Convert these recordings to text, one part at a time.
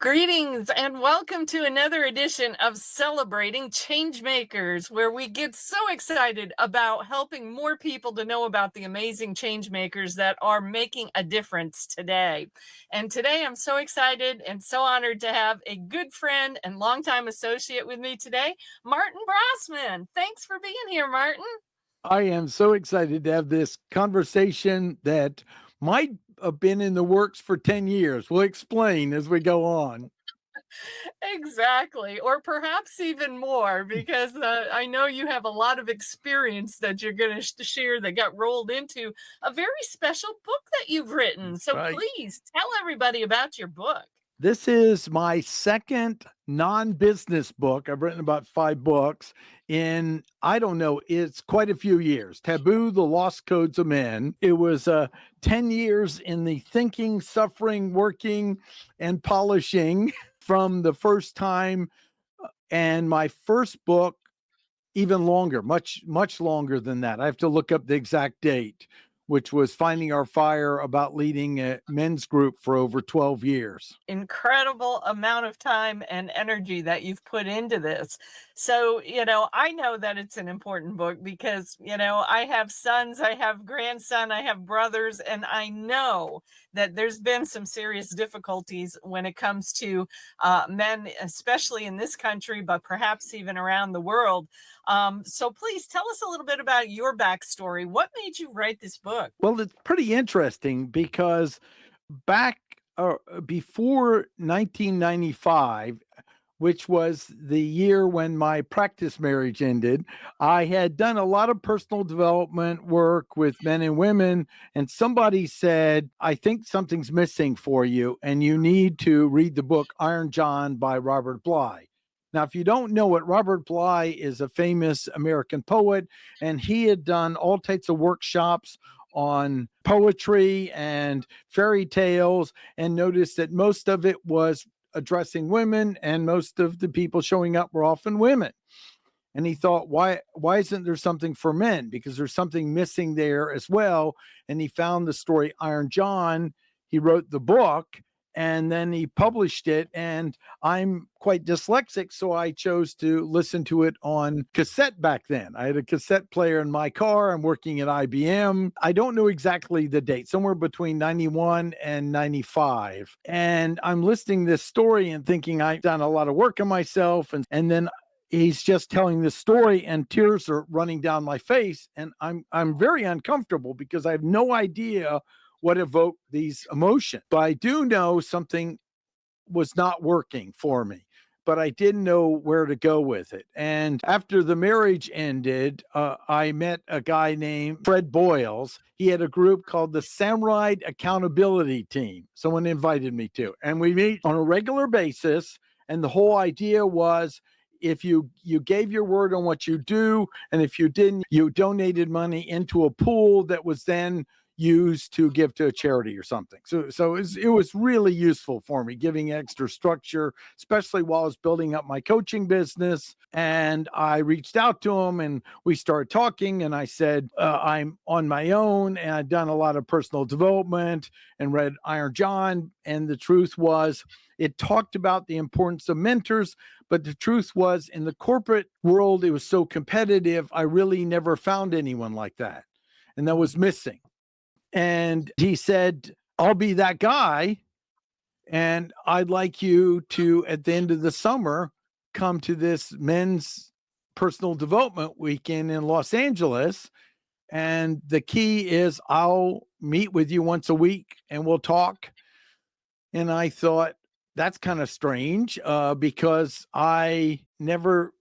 Greetings and welcome to another edition of Celebrating Changemakers, where we get so excited about helping more people to know about the amazing changemakers that are making a difference today. And today I'm so excited and so honored to have a good friend and longtime associate with me today, Martin Brossman. Thanks for being here, Martin. I am so excited to have this conversation that might have been in the works for 10 years. We'll explain as we go on. Exactly, or perhaps even more, because I know you have a lot of experience that you're going to share that got rolled into a very special book that you've written. That's So right. please tell everybody about your book. This is my second non-business book. I've written about 5 books in, I don't know, it's quite a few years. Taboo, The Lost Codes of Men. It was 10 years in the thinking, suffering, working, and polishing from the first time. And my first book, even longer, much longer than that. I have to look up the exact date, which was Finding Our Fire, about leading a men's group for over 12 years. Incredible amount of time and energy that you've put into this. So, I know that it's an important book because, I have sons, I have grandson, I have brothers, and I know that there's been some serious difficulties when it comes to men, especially in this country, but perhaps even around the world. So please tell us a little bit about your backstory. What made you write this book? Well, it's pretty interesting because back before 1995, which was the year when my practice marriage ended, I had done a lot of personal development work with men and women. And somebody said, I think something's missing for you, and you need to read the book Iron John by Robert Bly. Now, if you don't know it, Robert Bly is a famous American poet, and he had done all types of workshops on poetry and fairy tales, and noticed that most of it was addressing women, and most of the people showing up were often women. And he thought, why isn't there something for men? Because there's something missing there as well. And he found the story Iron John. He wrote the book, and then he published it. And I'm quite dyslexic, so I chose to listen to it on cassette back then. I had a cassette player in my car. I'm working at IBM. I don't know exactly the date, somewhere between 91 and 95. And I'm listening to this story and thinking I've done a lot of work on myself. And then he's just telling this story and tears are running down my face, and I'm very uncomfortable because I have no idea what evoked these emotions. But I do know something was not working for me, but I didn't know where to go with it. And after the marriage ended, I met a guy named Fred Boyles. He had a group called the Samurai Accountability Team. Someone invited me to, and we meet on a regular basis. And the whole idea was, if you gave your word on what you do, and if you didn't, you donated money into a pool that was then used to give to a charity or something. So it was really useful for me, giving extra structure, especially while I was building up my coaching business. And I reached out to him, and we started talking, and I said, I'm on my own, and I've done a lot of personal development and read Iron John. And the truth was, it talked about the importance of mentors, but the truth was, in the corporate world, it was so competitive. I really never found anyone like that. And that was missing. And he said, I'll be that guy. And I'd like you to, at the end of the summer, come to this men's personal development weekend in Los Angeles. And the key is, I'll meet with you once a week and we'll talk. And I thought, that's kind of strange, because I never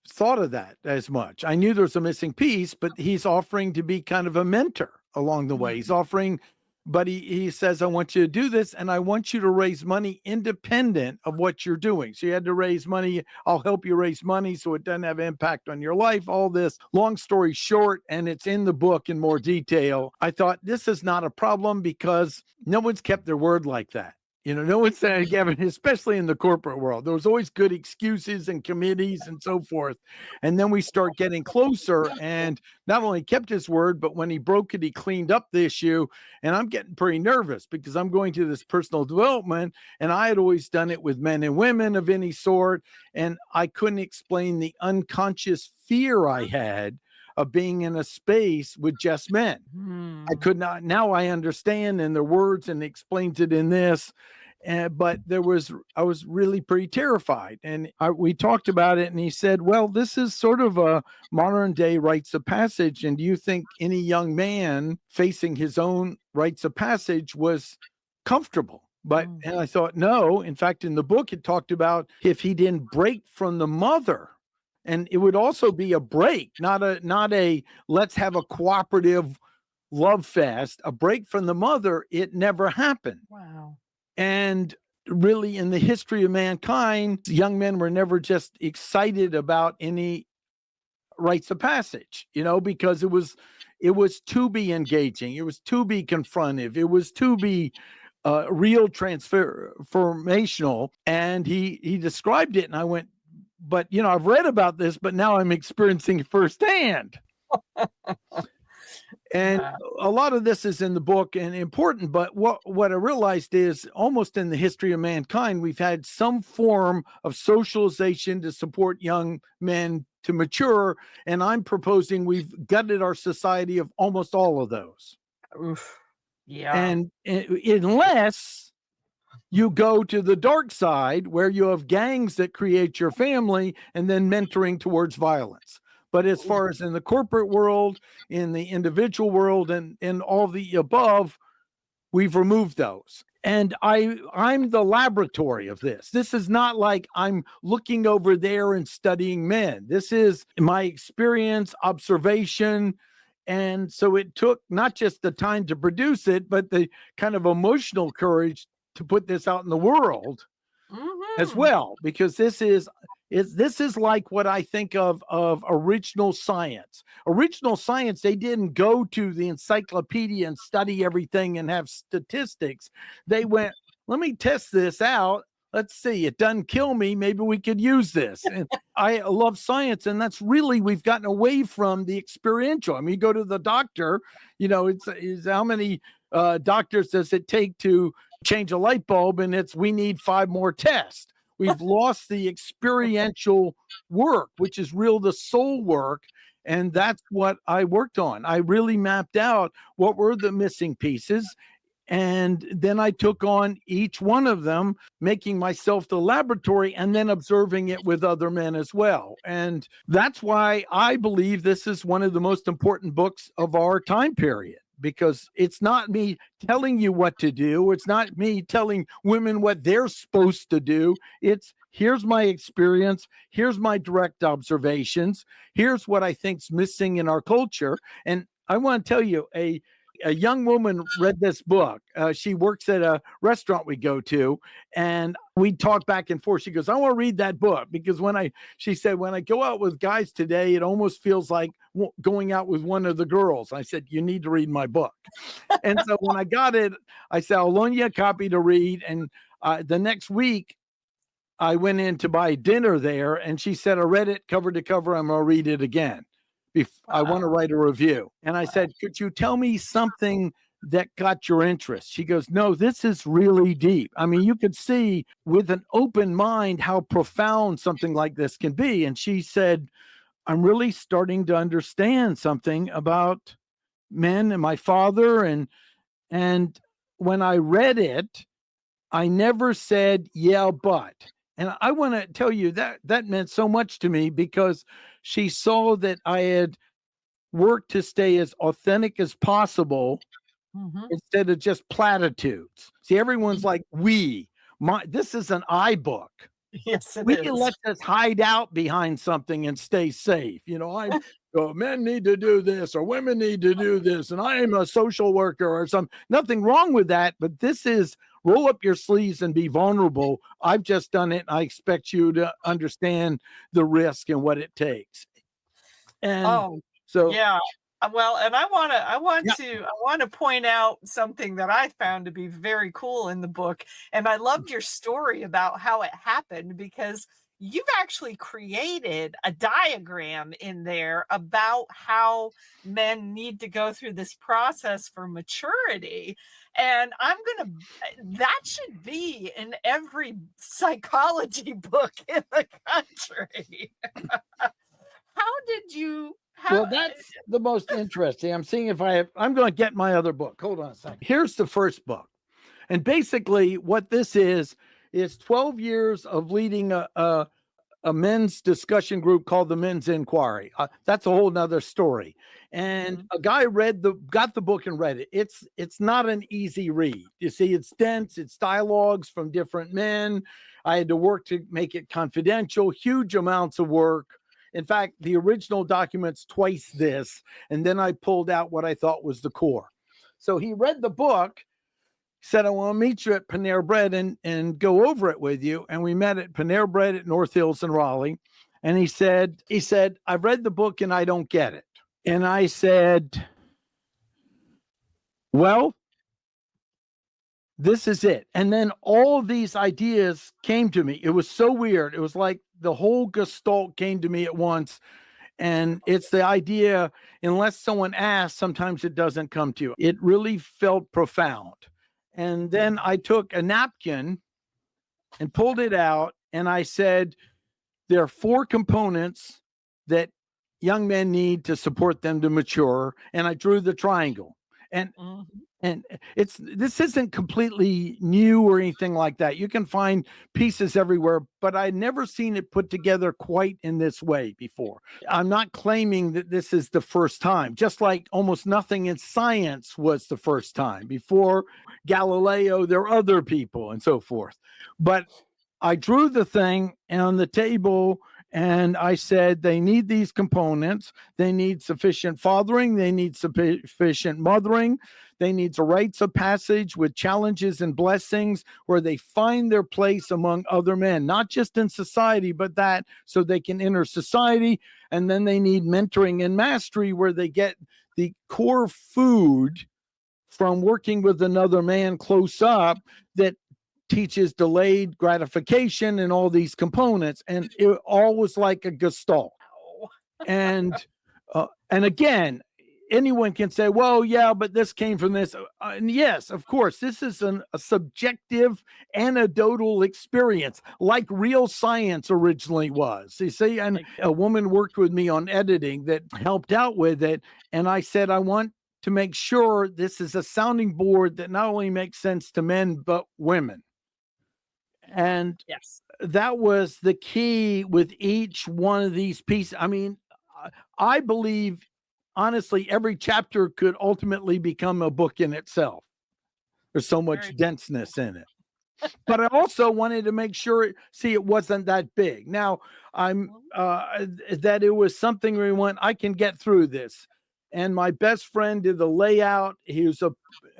thought of that as much. I knew there was a missing piece, but he's offering to be kind of a mentor along the way. He's offering, but he says, I want you to do this, and I want you to raise money independent of what you're doing. So you had to raise money. I'll help you raise money so it doesn't have impact on your life. All this, long story short, and it's in the book in more detail. I thought, this is not a problem because no one's kept their word like that. No one's saying, Gavin, especially in the corporate world, there was always good excuses and committees and so forth. And then we start getting closer, and not only kept his word, but when he broke it, he cleaned up the issue. And I'm getting pretty nervous because I'm going to this personal development, and I had always done it with men and women of any sort. And I couldn't explain the unconscious fear I had of being in a space with just men. I could not. Now I understand in their words, and explains it in this. But I was really pretty terrified. And we talked about it, and he said, well, this is sort of a modern day rites of passage. And do you think any young man facing his own rites of passage was comfortable? And I thought, no. In fact, in the book, it talked about if he didn't break from the mother. And it would also be a break, not a let's have a cooperative love fest, a break from the mother. It never happened. Wow. And really, in the history of mankind, young men were never just excited about any rites of passage, because it was to be engaging, it was to be confrontive, it was to be real transformational. And he described it, and I went, but I've read about this, but now I'm experiencing it firsthand. And a lot of this is in the book and important, but what I realized is almost in the history of mankind, we've had some form of socialization to support young men to mature. And I'm proposing we've gutted our society of almost all of those. Oof. Yeah. And unless you go to the dark side where you have gangs that create your family and then mentoring towards violence. But as far as in the corporate world, in the individual world, and all the above, we've removed those. And I'm the laboratory of this. This is not like I'm looking over there and studying men. This is my experience, observation. And so it took not just the time to produce it, but the kind of emotional courage to put this out in the world as well, because this is like what I think of original science. Original science, they didn't go to the encyclopedia and study everything and have statistics. They went, let me test this out. Let's see, it doesn't kill me. Maybe we could use this. And I love science. And that's really, we've gotten away from the experiential. I mean, you go to the doctor, it's how many doctors does it take to change a light bulb? And we need 5 more tests. We've lost the experiential work, which is the soul work. And that's what I worked on. I really mapped out what were the missing pieces. And then I took on each one of them, making myself the laboratory and then observing it with other men as well. And that's why I believe this is one of the most important books of our time period, because it's not me telling you what to do. It's not me telling women what they're supposed to do. It's here's my experience. Here's my direct observations. Here's what I think's missing in our culture. And I want to tell you, a young woman read this book. She works at a restaurant we go to, and we talk back and forth. She goes, I want to read that book because she said, when I go out with guys today, it almost feels like going out with one of the girls. I said, you need to read my book. And so when I got it, I said, I'll loan you a copy to read. And the next week, I went in to buy dinner there, and she said, I read it cover to cover. I'm going to read it again. I want to write a review. And I said, could you tell me something that got your interest? She goes, no, this is really deep. I mean, you could see with an open mind how profound something like this can be. And she said, I'm really starting to understand something about men and my father. And when I read it, I never said, yeah, but. And I want to tell you that meant so much to me, because she saw that I had worked to stay as authentic as possible instead of just platitudes. See, everyone's like, this is an I book. Yes, it we is. Can let us hide out behind something and stay safe. Men need to do this, or women need to do this, and I am a social worker or something. Nothing wrong with that, but this is roll up your sleeves and be vulnerable. I've just done it. And I expect you to understand the risk and what it takes. And yeah, Well, and I Yeah. want to point out something that I found to be very cool in the book. And I loved your story about how it happened, because you've actually created a diagram in there about how men need to go through this process for maturity. And that should be in every psychology book in the country. How did you, how, Well, that's the most interesting. I'm seeing if I'm going to get my other book. Hold on a second. Here's the first book. And basically, what this is 12 years of leading a men's discussion group called the Men's Inquiry. That's a whole nother story. And a guy got the book and read it. It's not an easy read. You see, it's dense. It's dialogues from different men. I had to work to make it confidential. Huge amounts of work. In fact, the original document's twice this, and then I pulled out what I thought was the core. So he read the book, said, I want to meet you at Panera Bread and go over it with you. And we met at Panera Bread at North Hills in Raleigh. And he said, I've read the book and I don't get it. And I said, well, this is it. And then all of these ideas came to me. It was so weird. It was like the whole gestalt came to me at once. And it's the idea, unless someone asks, sometimes it doesn't come to you. It really felt profound. And then I took a napkin and pulled it out, and I said, there are 4 components that young men need to support them to mature. And I drew the triangle. And and this isn't completely new or anything like that. You can find pieces everywhere, but I'd never seen it put together quite in this way before. I'm not claiming that this is the first time, just like almost nothing in science was the first time. Before Galileo, there are other people and so forth. But I drew the thing on the table and I said, they need these components. They need sufficient fathering. They need sufficient mothering. They need a rites of passage with challenges and blessings where they find their place among other men, not just in society, but that so they can enter society. And then they need mentoring and mastery where they get the core food from working with another man close up that teaches delayed gratification and all these components. And it all was like a gestalt. And again, anyone can say, well, yeah, but this came from this. And yes, of course, this is a subjective anecdotal experience like real science originally was. You see, and a woman worked with me on editing that helped out with it. And I said, I want to make sure this is a sounding board that not only makes sense to men, but women. And yes, that was the key with each one of these pieces. I mean, I believe, honestly, every chapter could ultimately become a book in itself. There's so much denseness in it. But I also wanted to make sure, it wasn't that big. Now, that it was something we went, I can get through this. And my best friend did the layout. He was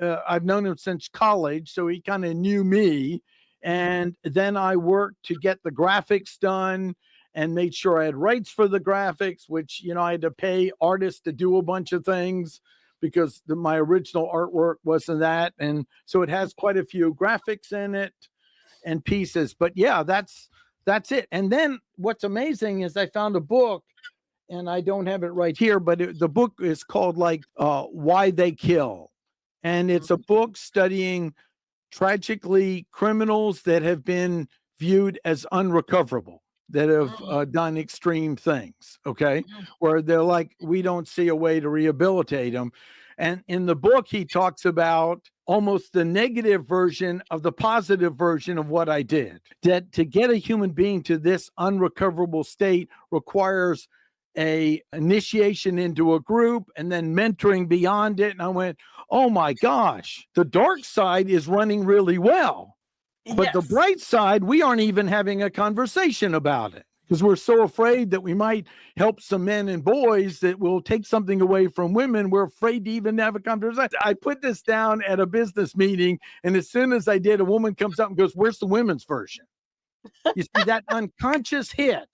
I've known him since college, so he kind of knew me. And then I worked to get the graphics done and made sure I had rights for the graphics, which, I had to pay artists to do a bunch of things because my original artwork wasn't that. And so it has quite a few graphics in it and pieces. But yeah, that's it. And then what's amazing is I found a book, and I don't have it right here, but the book is called Why They Kill. And it's a book studying tragically criminals that have been viewed as unrecoverable, that have done extreme things, okay, where they're like, we don't see a way to rehabilitate them. And in the book, he talks about almost the negative version of the positive version of what I did, that to get a human being to this unrecoverable state requires a initiation into a group and then mentoring beyond it. And I went, oh my gosh, the dark side is running really well. But the bright side, we aren't even having a conversation about it because we're so afraid that we might help some men and boys that will take something away from women. We're afraid to even have a conversation. I put this down at a business meeting, and as soon as I did, a woman comes up and goes, where's the women's version? You see, that unconscious hit.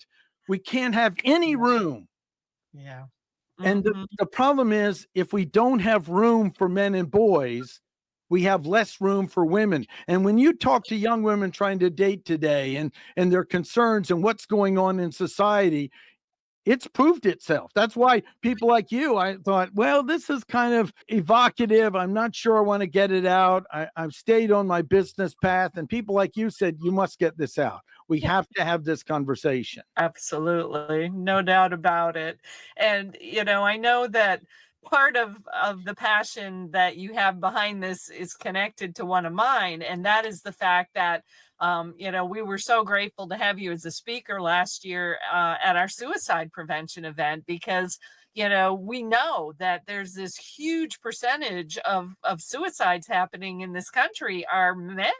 We can't have any room. Yeah. And Mhm. the problem is, if we don't have room for men and boys, we have less room for women. And when you talk to young women trying to date today and their concerns and what's going on in society, it's proved itself. That's why people like you, I thought, well, this is kind of evocative. I'm not sure I want to get it out. I've stayed on my business path. And people like you said, you must get this out. We have to have this conversation. Absolutely, no doubt about it. And, I know that part of the passion that you have behind this is connected to one of mine, and that is the fact that, we were so grateful to have you as a speaker last year at our suicide prevention event because, we know that there's this huge percentage of suicides happening in this country are men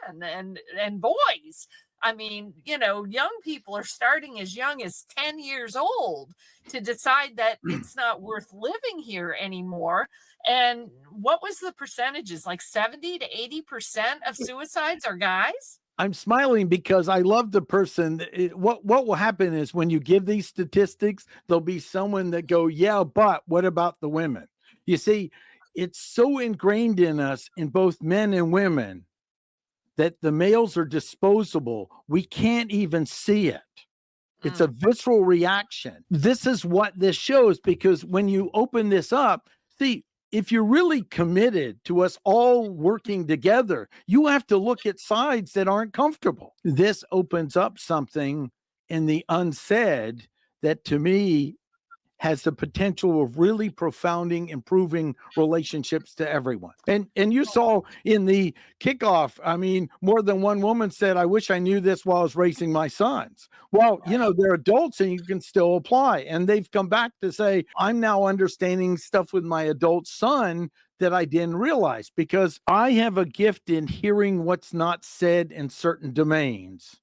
and boys. I mean, young people are starting as young as 10 years old to decide that it's not worth living here anymore. And what was the percentages? Like 70 to 80% of suicides are guys? I'm smiling because I love the person. What will happen is when you give these statistics, there'll be someone that go, yeah, but what about the women? You see, it's so ingrained in us, in both men and women, that the males are disposable. We can't even see it. It's a Mm, visceral reaction. This is what this shows, because when you open this up, see, if you're really committed to us all working together, you have to look at sides that aren't comfortable. This opens up something in the unsaid that to me has the potential of really profounding, improving relationships to everyone. And you saw in the kickoff, I mean, more than one woman said, I wish I knew this while I was raising my sons. Well, they're adults and you can still apply. And they've come back to say, I'm now understanding stuff with my adult son that I didn't realize, because I have a gift in hearing what's not said in certain domains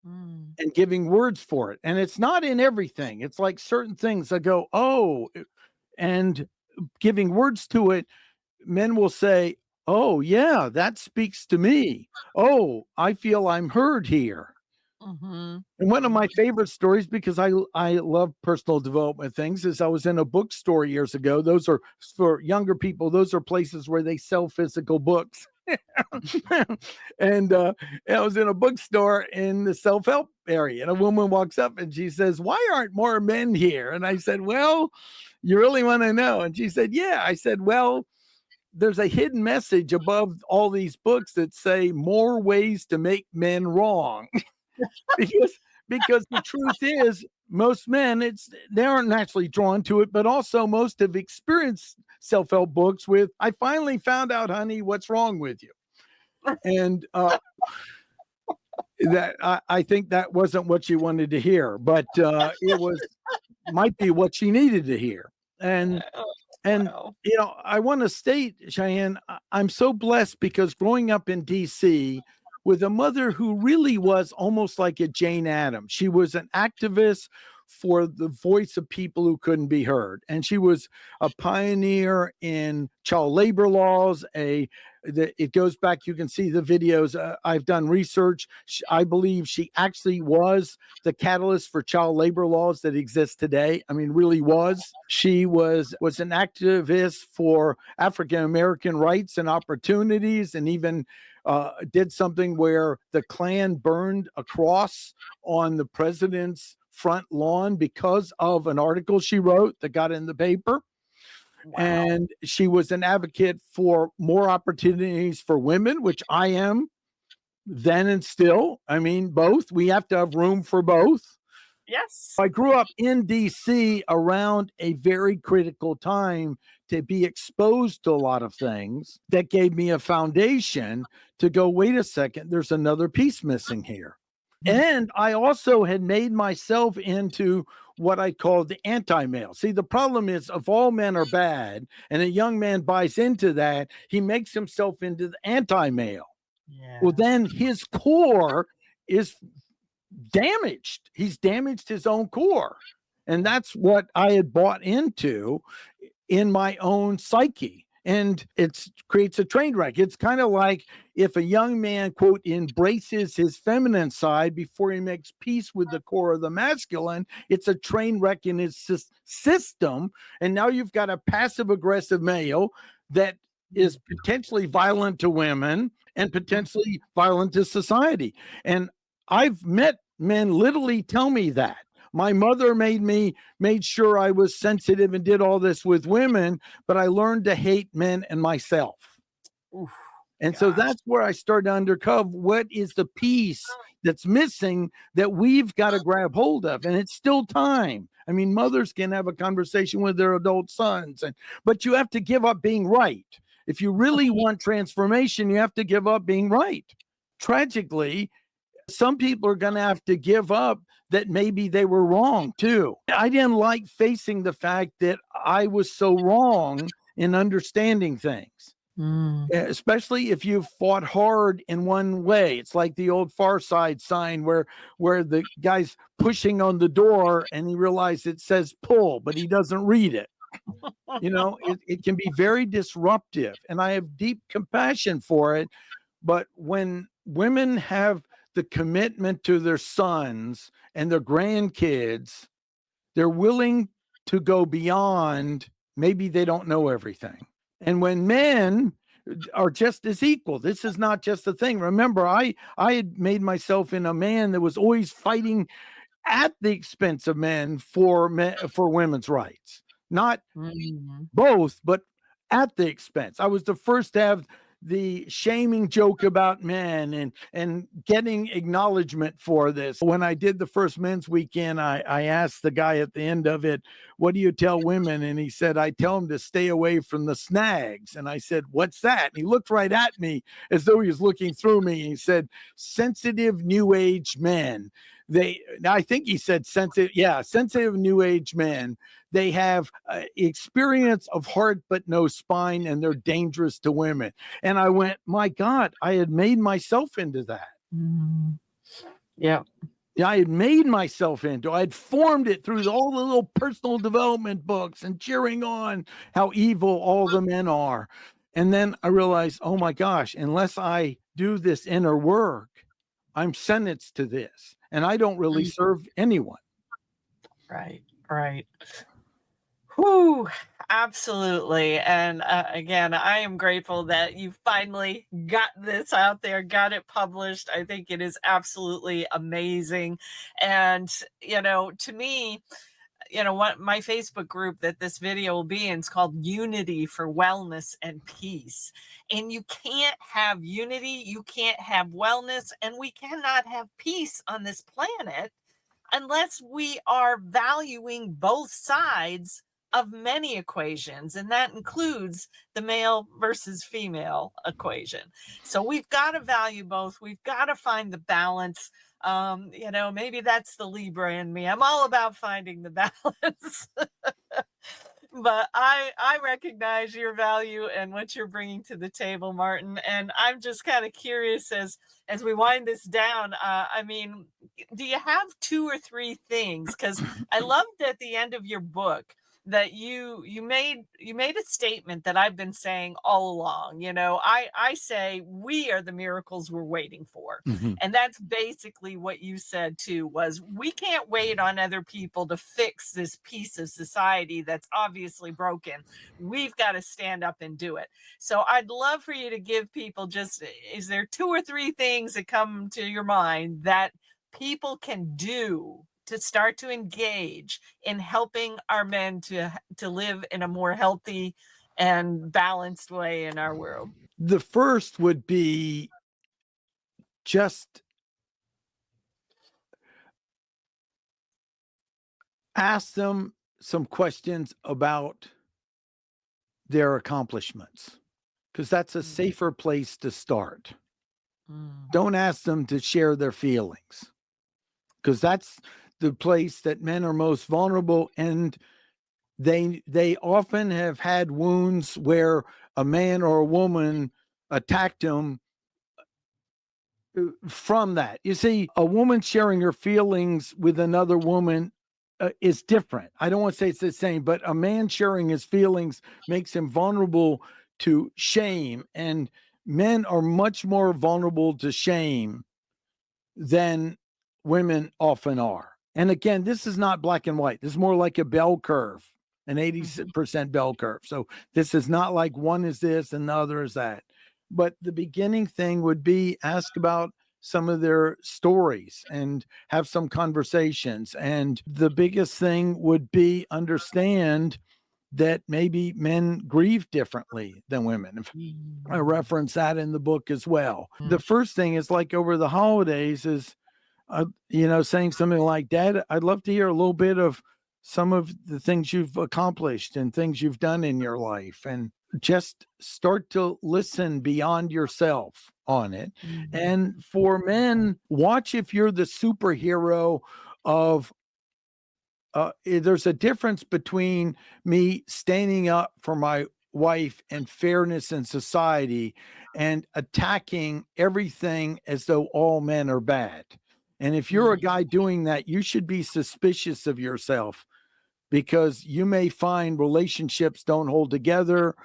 mm, and giving words for it. And it's not in everything. It's like certain things that go, oh, and giving words to it, men will say, oh, yeah, that speaks to me. Oh, I feel I'm heard here. mhm, And one of mhm. my favorite stories, because I love personal development things, is I was in a bookstore years ago. Those are for younger people. Those are places where they sell physical books. and I was in a bookstore in the self-help area, and a woman walks up and she says, "Why aren't more men here?" And I said, "Well, you really want to know?" And she said, "Yeah." I said, "Well, there's a hidden message above all these books that say more ways to make men wrong." because because the truth is, most men, they aren't naturally drawn to it, but also most have experienced self-help books with, I finally found out, honey, what's wrong with you. And that I think that wasn't what she wanted to hear, but it was, might be what she needed to hear. And Oh, and wow. I want to state, Cheyenne, I'm so blessed because growing up in DC with a mother who really was almost like a Jane Addams. She was an activist for the voice of people who couldn't be heard, and she was a pioneer in child labor laws. It goes back. You can see the videos. I've done research. I believe she actually was the catalyst for child labor laws that exist today. I mean, really was. She was an activist for African American rights and opportunities, and even did something where the Klan burned a cross on the president's front lawn because of an article she wrote that got in the paper. Wow. And she was an advocate for more opportunities for women, which I am then and still. I mean, both. We have to have room for both. Yes. I grew up in DC around a very critical time to be exposed to a lot of things that gave me a foundation to go, wait a second, there's another piece missing here. And I also had made myself into what I call the anti male. See, the problem is, if all men are bad and a young man buys into that, he makes himself into the anti male. Well, Yeah. then his core is damaged. He's damaged his own core. And Yeah. that's what I had bought into in my own psyche. and it creates a train wreck. It's kind of like if a young man, quote, embraces his feminine side before he makes peace with the core of the masculine, it's a train wreck in his system. And now you've got a passive aggressive male that is potentially violent to women and potentially violent to society. And I've met men literally tell me that. My mother made sure I was sensitive and did all this with women, but I learned to hate men and myself. Oof, and so gosh. that's where I started to uncover what is the piece that's missing that we've got to grab hold of. And it's still time. I mean, mothers can have a conversation with their adult sons, but you have to give up being right. If you really want transformation, you have to give up being right. Tragically, some people are going to have to give up that maybe they were wrong too. I didn't like facing the fact that I was so wrong in understanding things. Especially if you've fought hard in one way. It's like the old Far Side sign where the guy's pushing on the door and he realizes it says pull, but he doesn't read it. It can be very disruptive, and I have deep compassion for it. But when women have the commitment to their sons and their grandkids, they're willing to go beyond. Maybe they don't know everything. And when men are just as equal, this is not just a thing. Remember, I had made myself in a man that was always fighting at the expense of men for women's rights. Not both, but at the expense. I was the first to have the shaming joke about men and getting acknowledgement for this. When I did the first men's weekend, I asked the guy at the end of it, what do you tell women? And he said, I tell them to stay away from the snags. And I said, what's that? And he looked right at me as though he was looking through me. He said, sensitive new age men. I think he said sensitive new age men. They have experience of heart but no spine, and they're dangerous to women. And I went, my God, I had made myself into that. Yeah. Yeah, I had made myself into. I had formed it through all the little personal development books and cheering on how evil all the men are. And then I realized, oh my gosh, unless I do this inner work, I'm sentenced to this, and I don't really serve anyone. Right. Whew, absolutely. And again, I am grateful that you finally got this out there, got it published. I think it is absolutely amazing. And, to me, what my Facebook group that this video will be in is called Unity for Wellness and Peace. And you can't have unity, you can't have wellness, and we cannot have peace on this planet unless we are valuing both sides of many equations, and that includes the male versus female equation. So we've got to value both. We've got to find the balance. Maybe that's the Libra in me. I'm all about finding the balance. But I recognize your value and what you're bringing to the table, Martin. And I'm just kind of curious as we wind this down. Do you have 2 or 3 things? Because I loved at the end of your book that you made a statement that I've been saying all along. I say we are the miracles we're waiting for. And that's basically what you said too, was we can't wait on other people to fix this piece of society that's obviously broken. We've got to stand up and do it. So I'd love for you to give people is there 2 or 3 things that come to your mind that people can do to start to engage in helping our men to live in a more healthy and balanced way in our world? The first would be just ask them some questions about their accomplishments, because that's a safer place to start. Don't ask them to share their feelings, because that's the place that men are most vulnerable, and they often have had wounds where a man or a woman attacked them from that. You see, a woman sharing her feelings with another woman is different. I don't want to say it's the same, but a man sharing his feelings makes him vulnerable to shame, and men are much more vulnerable to shame than women often are. And again, this is not black and white. This is more like a bell curve, an 80% bell curve. So this is not like one is this and the other is that. But the beginning thing would be ask about some of their stories and have some conversations. And the biggest thing would be understand that maybe men grieve differently than women. I reference that in the book as well. The first thing is like over the holidays is, saying something like, Dad, I'd love to hear a little bit of some of the things you've accomplished and things you've done in your life, and just start to listen beyond yourself on it. And for men, watch if you're the superhero of there's a difference between me standing up for my wife and fairness in society and attacking everything as though all men are bad. And if you're a guy doing that, you should be suspicious of yourself, because you may find relationships don't hold together.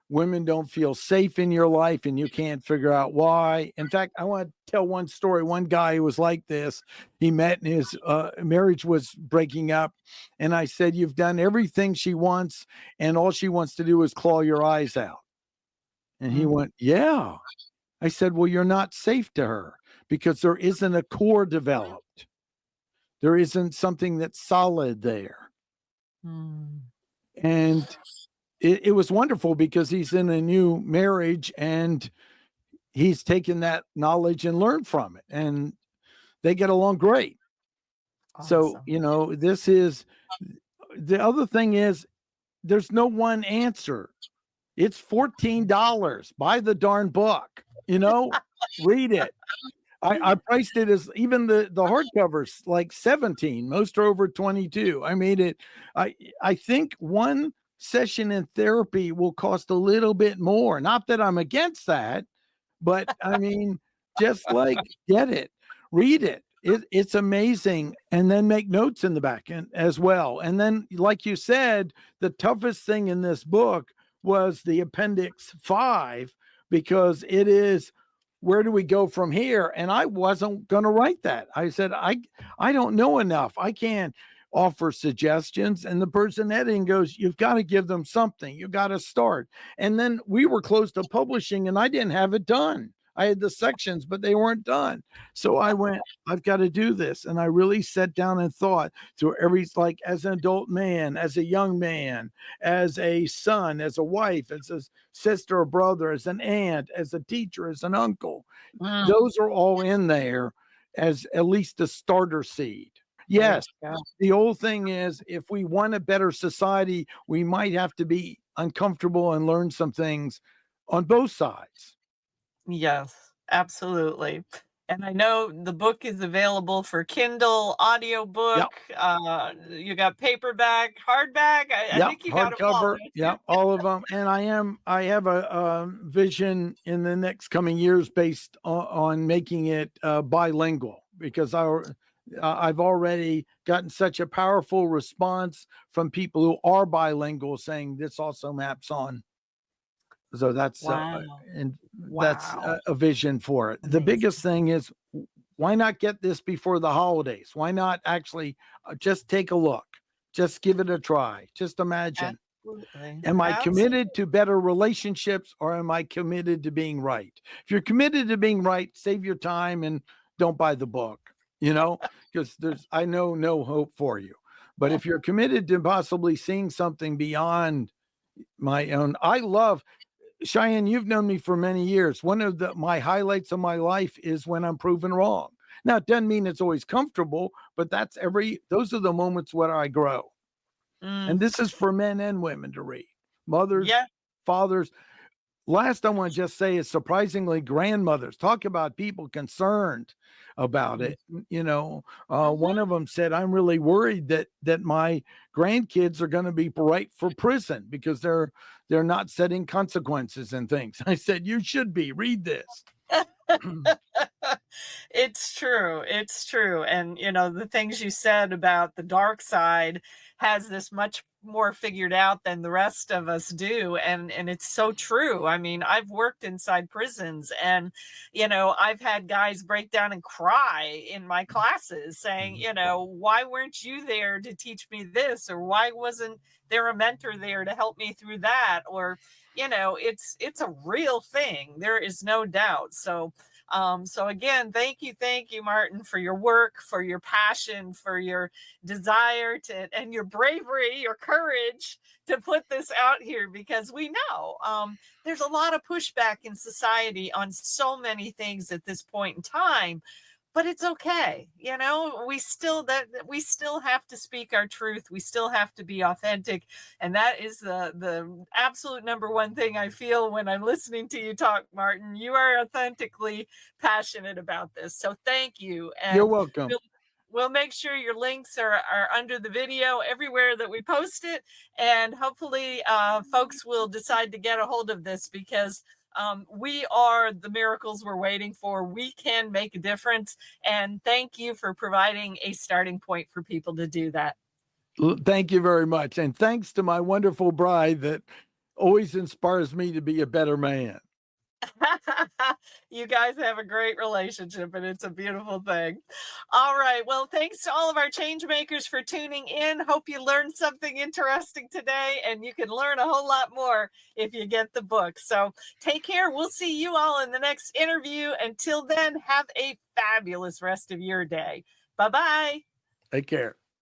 Women don't feel safe in your life and you can't figure out why. In fact, I want to tell one story. One guy who was like this, he met and his marriage was breaking up. And I said, you've done everything she wants, and all she wants to do is claw your eyes out. And he went, yeah. I said, well, you're not safe to her because there isn't a core developed. There isn't something that's solid there. And it was wonderful because he's in a new marriage and he's taken that knowledge and learned from it, and they get along great. So, Awesome. this is the other thing is there's no one answer. It's $14. Buy the darn book, read it. I priced it as even the hardcovers like 17. Most are over 22. I made it. I think one session in therapy will cost a little bit more. Not that I'm against that, but I mean, just like get it, read it. It's amazing, and then make notes in the back end as well. And then, like you said, the toughest thing in this book was the appendix 5, because it is, where do we go from here? And I wasn't going to write that. I said, I don't know enough. I can't offer suggestions. And the person editing goes, you've got to give them something. You got to start. And then we were close to publishing and I didn't have it done. I had the sections, but they weren't done. So I went, I've got to do this. And I really sat down and thought through like as an adult man, as a young man, as a son, as a wife, as a sister or brother, as an aunt, as a teacher, as an uncle. Those are all in there as at least a starter seed. Yes, the old thing is, if we want a better society, we might have to be uncomfortable and learn some things on both sides. Yes, absolutely. And I know the book is available for Kindle, audiobook, Yep. You got paperback, hardback. I Yep, think you got them all. hardcover. Yep, all of them. And I have a vision in the next coming years based on making it bilingual, because I've already gotten such a powerful response from people who are bilingual saying this also maps on. So that's Wow. and that's Wow. a vision for it. The Amazing. biggest thing is, why not get this before the holidays? Why not actually just take a look? Just give it a try. Just imagine. Absolutely. Am I Absolutely. committed to better relationships, or am I committed to being right? If you're committed to being right, save your time and don't buy the book, because I know no hope for you. But if you're committed to possibly seeing something beyond my own, I love Cheyenne. You've known me for many years. One of my highlights of my life is when I'm proven wrong. Now, it doesn't mean it's always comfortable, but those are the moments where I grow. And Mm, this is for men and women to read. Mothers, yeah. fathers. Last I want to just say is surprisingly grandmothers. Talk about people concerned about it. One of them said, I'm really worried that my grandkids are going to be ripe for prison because they're not setting consequences and things. I said, you should be. Read this. It's true. It's true. And the things you said about the dark side has this much more figured out than the rest of us do. And it's so true. I mean, I've worked inside prisons, and, I've had guys break down and cry in my classes saying, why weren't you there to teach me this? Or why wasn't there a mentor there to help me through that? Or, it's a real thing. There is no doubt. So again, thank you, Martin, for your work, for your passion, for your desire to, and your bravery, your courage to put this out here, because we know there's a lot of pushback in society on so many things at this point in time. But it's okay. We still have to speak our truth. We still have to be authentic. And that is the absolute number one thing I feel when I'm listening to you talk, Martin. You are authentically passionate about this. So thank you. You're And welcome. we'll make sure your links are under the video everywhere that we post it. And hopefully folks will decide to get a hold of this, because we are the miracles we're waiting for. We can make a difference. And thank you for providing a starting point for people to do that. Thank you very much. And thanks to my wonderful bride that always inspires me to be a better man. You guys have a great relationship, and it's a beautiful thing. All right. Well, thanks to all of our change makers for tuning in. Hope you learned something interesting today, and you can learn a whole lot more if you get the book. So take care. We'll see you all in the next interview. Until then, have a fabulous rest of your day. Bye-bye. Take care.